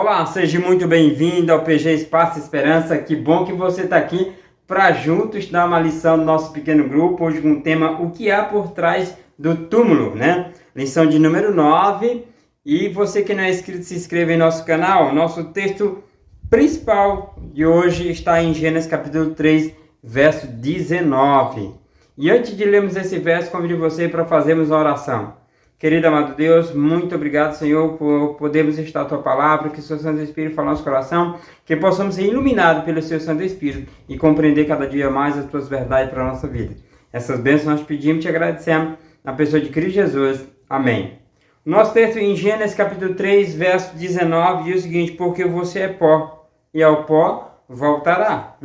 Olá, seja muito bem-vindo ao PG Espaço Esperança. Que bom que você está aqui para juntos estudar uma lição do nosso pequeno grupo. Hoje com o tema O que há por trás do túmulo, né? Lição de número 9. E você que não é inscrito, se inscreva em nosso canal. Nosso texto principal de hoje está em Gênesis capítulo 3, verso 19. E antes de lermos esse verso, convido você para fazermos uma oração. Querido amado Deus, muito obrigado, Senhor, por podermos estar a Tua palavra, que o Seu Santo Espírito fale no nosso coração, que possamos ser iluminados pelo Seu Santo Espírito e compreender cada dia mais as Tuas verdades para a nossa vida. Essas bênçãos nós pedimos e te agradecemos na pessoa de Cristo Jesus. Amém. O nosso texto em Gênesis capítulo 3, verso 19, diz o seguinte: porque você é pó, e ao pó voltará.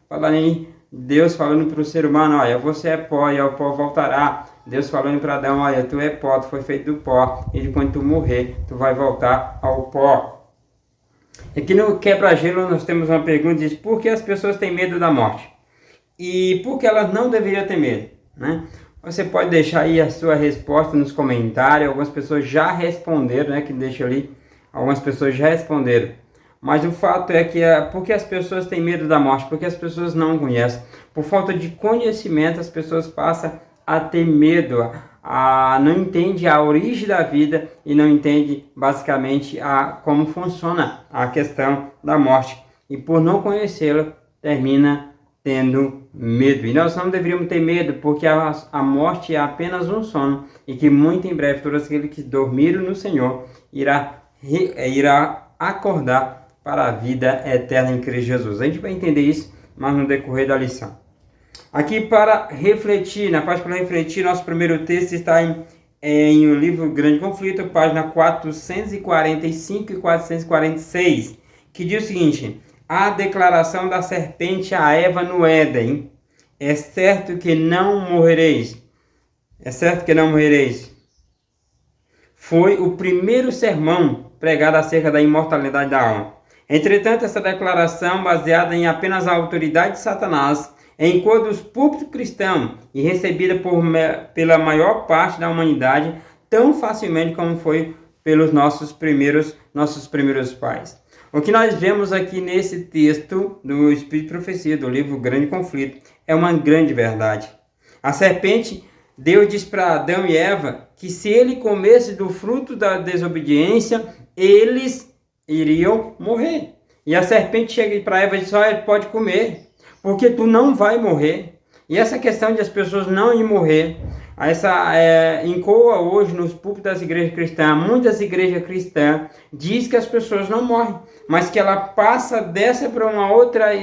Falando aí, Deus falando para o ser humano, olha, você é pó e ao pó voltará. Deus falando para Adão, olha, tu é pó, tu foi feito do pó, e quando tu morrer, tu vai voltar ao pó. Aqui no Quebra-Gelo nós temos uma pergunta, diz, por que as pessoas têm medo da morte? E por que elas não deveriam ter medo? Você pode deixar aí a sua resposta nos comentários, algumas pessoas já responderam, que deixa ali, algumas pessoas já responderam. Mas o fato é que, por que as pessoas têm medo da morte? Porque as pessoas não conhecem. Por falta de conhecimento, as pessoas passam a ter medo, não entende a origem da vida e não entende basicamente como funciona a questão da morte. E por não conhecê-la, termina tendo medo. E nós não deveríamos ter medo, porque a morte é apenas um sono e que muito em breve todos aqueles que dormiram no Senhor irá acordar para a vida eterna em Cristo Jesus. A gente vai entender isso, mas no decorrer da lição. Aqui para refletir, na parte para refletir, nosso primeiro texto está em o livro Grande Conflito, página 445 e 446, que diz o seguinte: a declaração da serpente a Eva no Éden, é certo que não morrereis. É certo que não morrereis. Foi o primeiro sermão pregado acerca da imortalidade da alma. Entretanto, essa declaração, baseada em apenas a autoridade de Satanás, enquanto os púlpitos cristãos e recebida pela maior parte da humanidade tão facilmente como foi pelos nossos primeiros pais. O que nós vemos aqui nesse texto do Espírito de Profecia, do livro Grande Conflito, é uma grande verdade. A serpente, Deus diz para Adão e Eva que se ele comesse do fruto da desobediência, eles iriam morrer. E a serpente chega para Eva e diz, olha, pode comer, porque tu não vai morrer. E essa questão de as pessoas não irem morrer, encoa hoje nos púlpitos das igrejas cristãs. Muitas igrejas cristãs dizem que as pessoas não morrem, mas que ela passa dessa para uma outra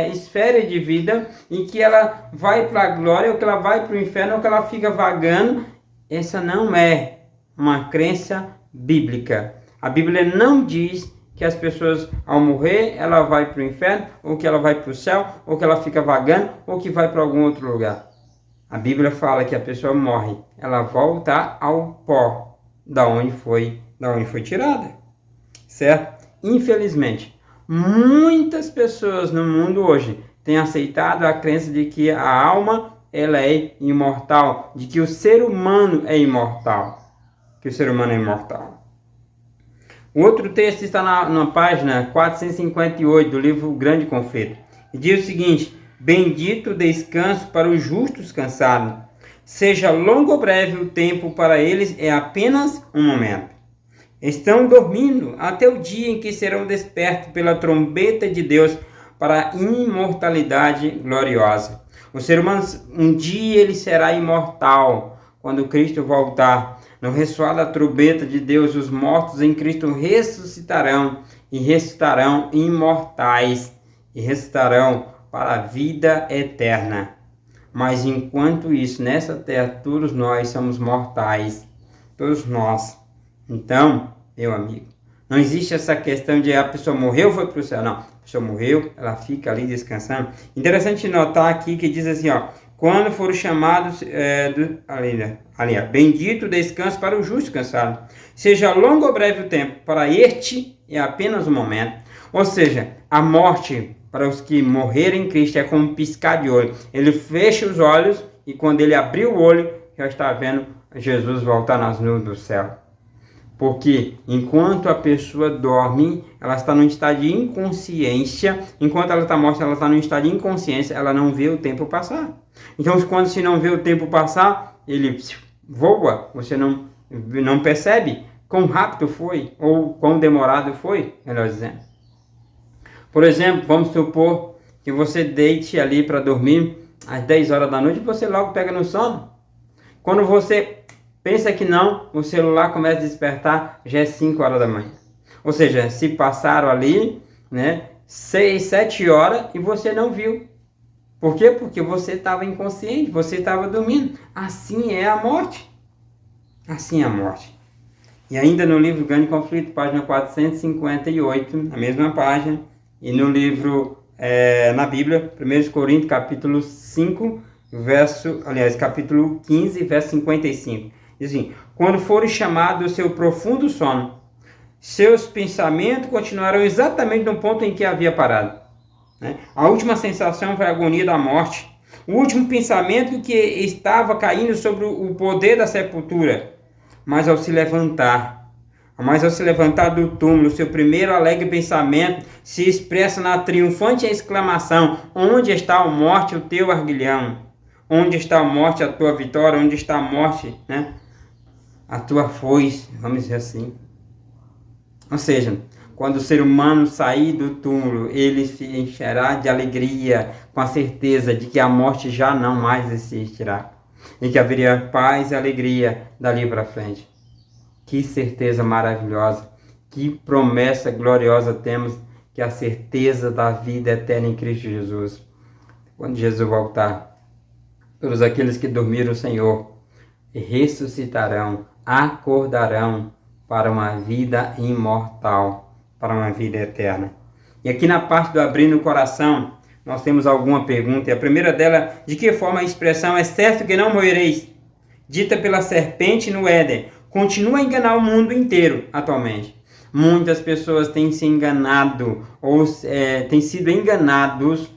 esfera de vida, em que ela vai para a glória, ou que ela vai para o inferno, ou que ela fica vagando. Essa não é uma crença bíblica. A Bíblia não diz que as pessoas, ao morrer, ela vai para o inferno, ou que ela vai para o céu, ou que ela fica vagando, ou que vai para algum outro lugar. A Bíblia fala que a pessoa morre, ela volta ao pó, da onde foi tirada, certo? Infelizmente, muitas pessoas no mundo hoje têm aceitado a crença de que a alma ela é imortal, de que o ser humano é imortal, O outro texto está na página 458 do livro Grande Conflito. E diz o seguinte: bendito o descanso para os justos cansados. Seja longo ou breve o tempo para eles, é apenas um momento. Estão dormindo até o dia em que serão despertos pela trombeta de Deus para a imortalidade gloriosa. O ser humano, um dia ele será imortal, quando Cristo voltar. No ressoar da trombeta de Deus, os mortos em Cristo ressuscitarão imortais e ressuscitarão para a vida eterna. Mas enquanto isso, nessa terra, todos nós somos mortais, todos nós. Então, meu amigo, não existe essa questão de a pessoa morreu, foi para o céu. Não, a pessoa morreu, ela fica ali descansando. Interessante notar aqui que diz assim, quando foram chamados, bendito o descanso para o justo cansado. Seja longo ou breve o tempo, para este é apenas um momento. Ou seja, a morte para os que morrerem em Cristo é como um piscar de olho. Ele fecha os olhos e quando ele abrir o olho, já está vendo Jesus voltar nas nuvens do céu. Porque enquanto a pessoa dorme, ela está num estado de inconsciência. Enquanto ela está morta, ela está num estado de inconsciência. Ela não vê o tempo passar. Então, quando se não vê o tempo passar, ele voa. Você não percebe quão rápido foi ou quão demorado foi, melhor dizendo. Por exemplo, vamos supor que você deite ali para dormir às 10 horas da noite e você logo pega no sono. Quando você pensa que não, o celular começa a despertar, já é 5 horas da manhã. Ou seja, se passaram ali, 6, 7 horas e você não viu. Por quê? Porque você estava inconsciente, você estava dormindo. Assim é a morte. Assim é a morte. E ainda no livro Grande Conflito, página 458, na mesma página, e no livro, na Bíblia, 1 Coríntios, capítulo 5, capítulo 15, verso 55. Diz assim: quando forem chamados do seu profundo sono, seus pensamentos continuarão exatamente no ponto em que havia parado. A última sensação foi a agonia da morte. O último pensamento que estava caindo sobre o poder da sepultura. Mas ao se levantar do túmulo, seu primeiro alegre pensamento se expressa na triunfante exclamação: onde está a morte, o teu arguilhão? Onde está a morte, a tua vitória? Onde está a morte, a tua foice? Vamos dizer assim. Ou seja, quando o ser humano sair do túmulo, ele se encherá de alegria, com a certeza de que a morte já não mais existirá. E que haveria paz e alegria dali para frente. Que certeza maravilhosa, que promessa gloriosa temos, que é a certeza da vida eterna em Cristo Jesus. Quando Jesus voltar, todos aqueles que dormiram o Senhor ressuscitarão, acordarão para uma vida imortal, para uma vida eterna. E aqui na parte do abrindo o coração, nós temos alguma pergunta. E a primeira dela: de que forma a expressão "é certo que não morrereis", dita pela serpente no Éden, continua a enganar o mundo inteiro atualmente? Muitas pessoas têm se enganado ou têm sido enganados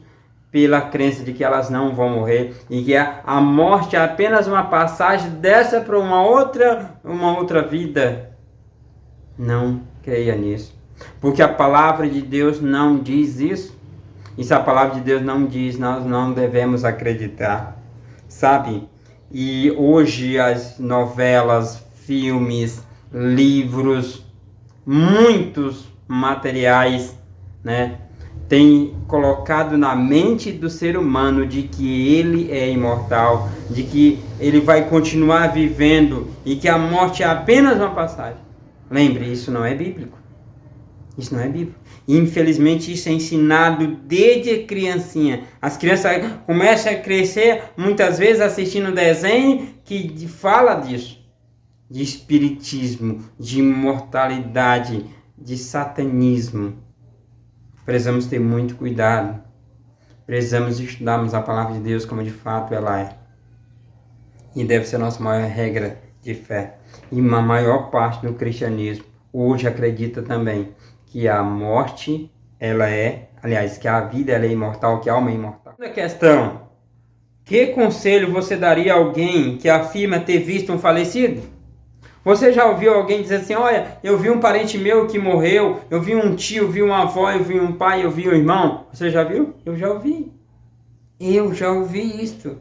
pela crença de que elas não vão morrer e que a morte é apenas uma passagem dessa para uma outra vida. Não creia nisso, porque a palavra de Deus não diz isso. E se a palavra de Deus não diz, nós não devemos acreditar, sabe? E hoje as novelas, filmes, livros, muitos materiais, tem colocado na mente do ser humano de que ele é imortal, de que ele vai continuar vivendo e que a morte é apenas uma passagem. Lembre, isso não é bíblico. Isso não é bíblico. Infelizmente isso é ensinado desde criancinha. As crianças começam a crescer muitas vezes assistindo desenho que fala disso. De espiritismo, de imortalidade, de satanismo. Precisamos ter muito cuidado. Precisamos estudarmos a palavra de Deus como de fato ela é. E deve ser a nossa maior regra de fé. E uma maior parte do cristianismo hoje acredita também que a morte, que a vida ela é imortal, que a alma é imortal. Segunda questão: que conselho você daria a alguém que afirma ter visto um falecido? Você já ouviu alguém dizer assim: olha, eu vi um parente meu que morreu, eu vi um tio, eu vi uma avó, eu vi um pai, eu vi um irmão? Você já viu? Eu já ouvi. Eu já ouvi isto.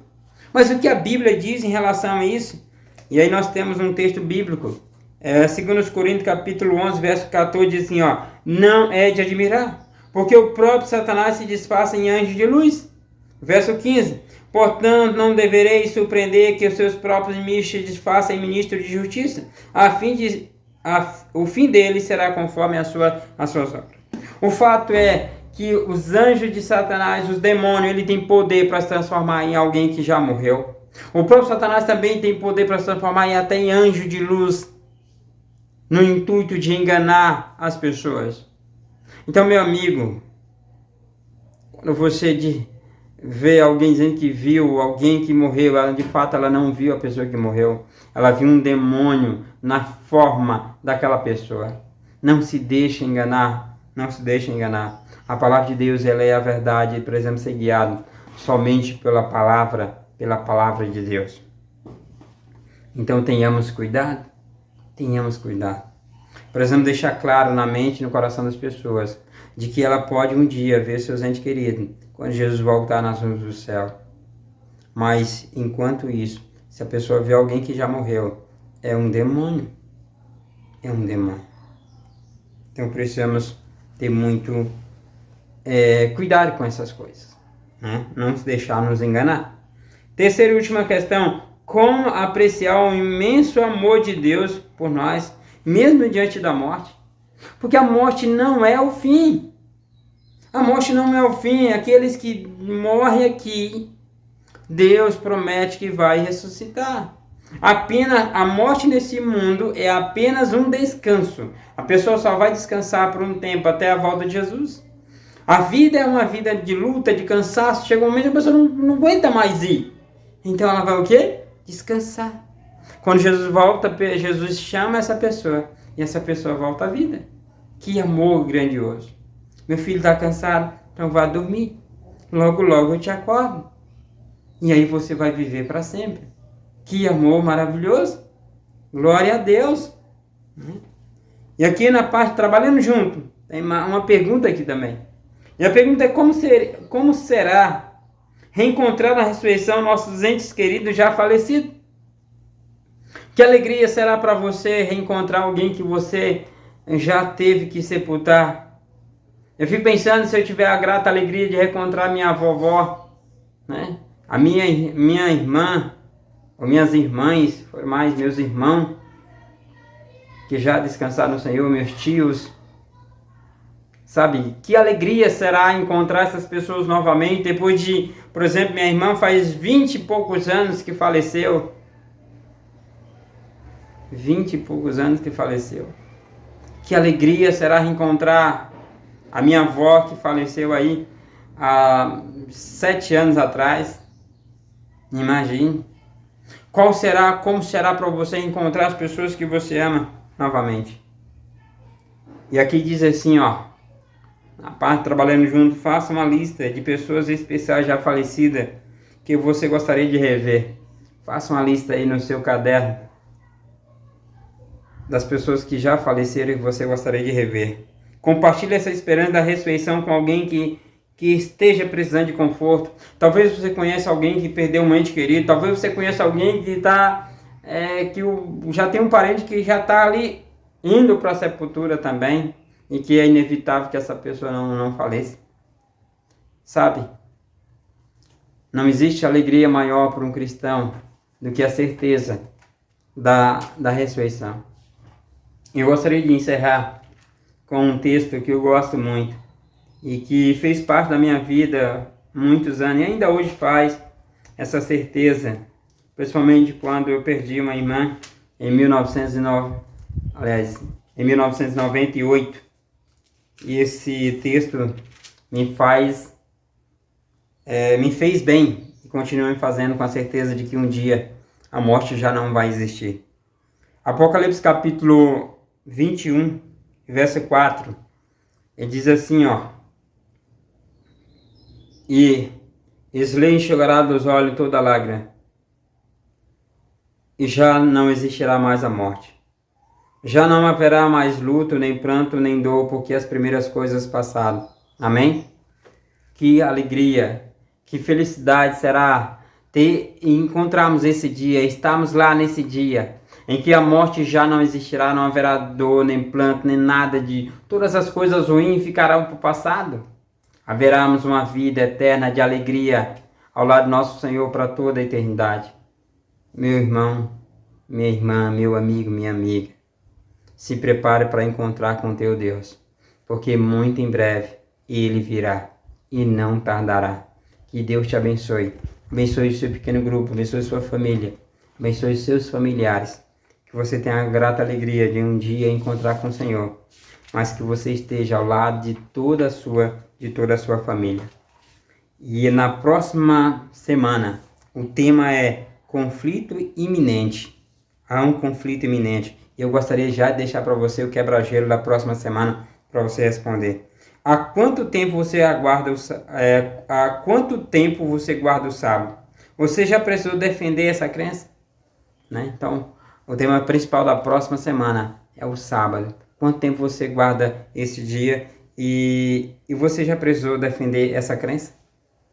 Mas o que a Bíblia diz em relação a isso? E aí nós temos um texto bíblico. 2 Coríntios capítulo 11, verso 14, diz assim: não é de admirar, porque o próprio Satanás se disfarça em anjo de luz. Verso 15: portanto, não devereis surpreender que os seus próprios ministros se disfarçam em ministros de justiça, o fim deles será conforme as suas obras. O fato é que os anjos de Satanás, os demônios, ele tem poder para se transformar em alguém que já morreu. O próprio Satanás também tem poder para se transformar até em anjo de luz, no intuito de enganar as pessoas. Então, meu amigo, quando você vê alguém dizendo que viu alguém que morreu, de fato ela não viu a pessoa que morreu, ela viu um demônio na forma daquela pessoa. Não se deixe enganar, não se deixe enganar. A palavra de Deus, ela é a verdade e precisamos ser guiados somente pela palavra de Deus. Então tenhamos cuidado. Tenhamos cuidado. Precisamos deixar claro na mente e no coração das pessoas de que ela pode um dia ver seus entes queridos quando Jesus voltar nas nuvens do céu. Mas, enquanto isso, se a pessoa vê alguém que já morreu, é um demônio. É um demônio. Então, precisamos ter muito cuidado com essas coisas, né? Não se deixar nos enganar. Terceira e última questão: como apreciar o imenso amor de Deus por nós, mesmo diante da morte? Porque a morte não é o fim. A morte não é o fim. Aqueles que morrem aqui, Deus promete que vai ressuscitar. Apenas a morte nesse mundo é apenas um descanso. A pessoa só vai descansar por um tempo até a volta de Jesus. A vida é uma vida de luta, de cansaço. Chega um momento que a pessoa não aguenta mais ir. Então ela vai o quê? Descansar. Quando Jesus volta, Jesus chama essa pessoa e essa pessoa volta à vida. Que amor grandioso. Meu filho está cansado, então vá dormir. Logo, logo eu te acordo. E aí você vai viver para sempre. Que amor maravilhoso. Glória a Deus. E aqui na parte, trabalhando junto, tem uma pergunta aqui também. E a pergunta é como será reencontrar na ressurreição nossos entes queridos já falecidos? Que alegria será para você reencontrar alguém que você já teve que sepultar? Eu fico pensando se eu tiver a grata alegria de reencontrar minha vovó, né? A minha irmã, ou minhas irmãs, foram mais meus irmãos, que já descansaram no Senhor, meus tios. Sabe, que alegria será encontrar essas pessoas novamente, depois de, por exemplo, minha irmã faz 20 e poucos anos que faleceu. 20 e poucos anos que faleceu. Que alegria será reencontrar a minha avó que faleceu aí há 7 anos atrás. Imagine. Como será para você encontrar as pessoas que você ama novamente? E aqui diz assim, ó. A parte trabalhando junto, faça uma lista de pessoas especiais já falecidas que você gostaria de rever. Faça uma lista aí no seu caderno das pessoas que já faleceram e que você gostaria de rever. Compartilhe essa esperança da ressurreição com alguém que esteja precisando de conforto. Talvez você conheça alguém que perdeu um ente querido. Talvez você conheça alguém que já tem um parente que já está ali indo para a sepultura também. E que é inevitável que essa pessoa não faleça. Sabe? Não existe alegria maior para um cristão do que a certeza da ressurreição. Eu gostaria de encerrar com um texto que eu gosto muito e que fez parte da minha vida muitos anos e ainda hoje faz essa certeza, principalmente quando eu perdi uma irmã em 1998. E esse texto me fez bem e continua me fazendo com a certeza de que um dia a morte já não vai existir. Apocalipse capítulo 21, verso 4, ele diz assim, ó: e lhe enxugará dos olhos toda lágrima, e já não existirá mais a morte. Já não haverá mais luto, nem pranto, nem dor, porque as primeiras coisas passaram. Amém? Que alegria, que felicidade será encontrarmos esse dia, estarmos lá nesse dia, em que a morte já não existirá, não haverá dor, nem pranto, nem nada de... Todas as coisas ruins ficarão para o passado. Haveremos uma vida eterna de alegria ao lado do nosso Senhor para toda a eternidade. Meu irmão, minha irmã, meu amigo, minha amiga, se prepare para encontrar com teu Deus, porque muito em breve Ele virá e não tardará. Que Deus te abençoe. Abençoe o seu pequeno grupo, abençoe sua família, abençoe seus familiares. Que você tenha a grata alegria de um dia encontrar com o Senhor, mas que você esteja ao lado de toda a sua família. E na próxima semana, o tema é conflito iminente. Há um conflito iminente. Eu gostaria já de deixar para você o quebra-gelo da próxima semana para você responder. Há quanto tempo você guarda o sábado? Você já precisou defender essa crença? Né? Então, o tema principal da próxima semana é o sábado. Quanto tempo você guarda esse dia? E você já precisou defender essa crença?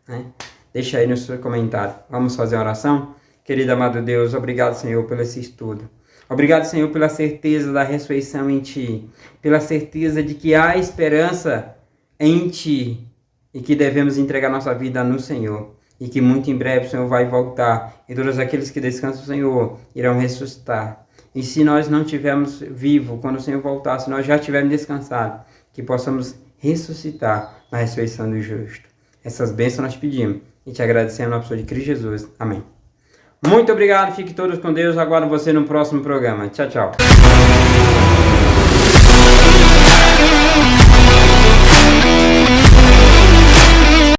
Né? Deixa aí no seu comentário. Vamos fazer uma oração? Querido amado Deus, obrigado, Senhor, pelo esse estudo. Obrigado, Senhor, pela certeza da ressurreição em Ti, pela certeza de que há esperança em Ti e que devemos entregar nossa vida no Senhor e que muito em breve o Senhor vai voltar e todos aqueles que descansam no Senhor irão ressuscitar. E se nós não estivermos vivos quando o Senhor voltar, se nós já estivermos descansados, que possamos ressuscitar na ressurreição do justo. Essas bênçãos nós pedimos e te agradecemos na pessoa de Cristo Jesus. Amém. Muito obrigado, fiquem todos com Deus. Aguardo você no próximo programa. Tchau, tchau.